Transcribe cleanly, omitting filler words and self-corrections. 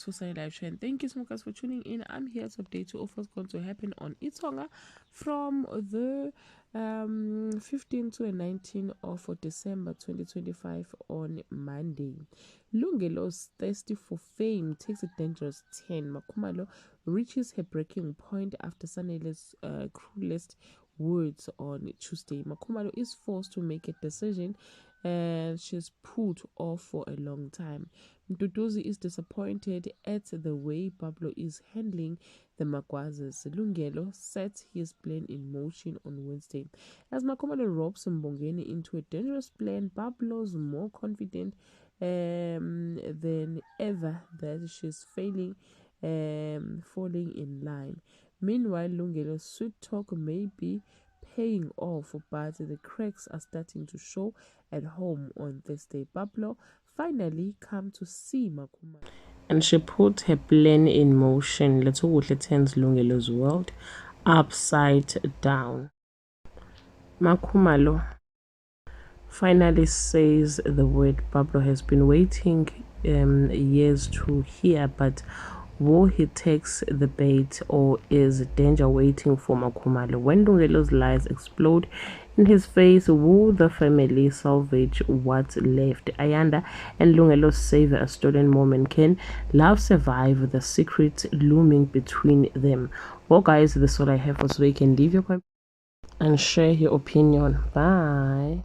to Sunny Live Trend. Thank you so much guys for tuning in. I'm here to update you of what's going to happen on iTonga from the 15th to the 19th of December 2025 on Monday. Lungelo's thirsty for fame takes a dangerous 10. Makhumalo reaches her breaking point after Sanele's cruelest words on Tuesday. Makhumalo is forced to make a decision and she's put off for a long time. Mduduzi is disappointed at the way Pablo is handling the Magwazes. Lungelo sets his plan in motion on Wednesday. As Makhumalo ropes Mbongeni into a dangerous plan, Pablo's more confident than ever that she's falling in line. Meanwhile, Lungelo's sweet talk may be paying off, but the cracks are starting to show at home on Thursday. Pablo finally come to see Makhumalo, and she put her plan in motion. Letoguhle turns Lungelo's world upside down. Makhumalo finally says the word Pablo has been waiting years to hear, but will he takes the bait, or is danger waiting for Makhumalo? When Lungelo's lies explode in his face, will the family salvage what's left? Ayanda and Lungelo savor a stolen moment. Can love survive the secret looming between them? Well guys, that's all I have for today. You can leave your comment and share your opinion. Bye.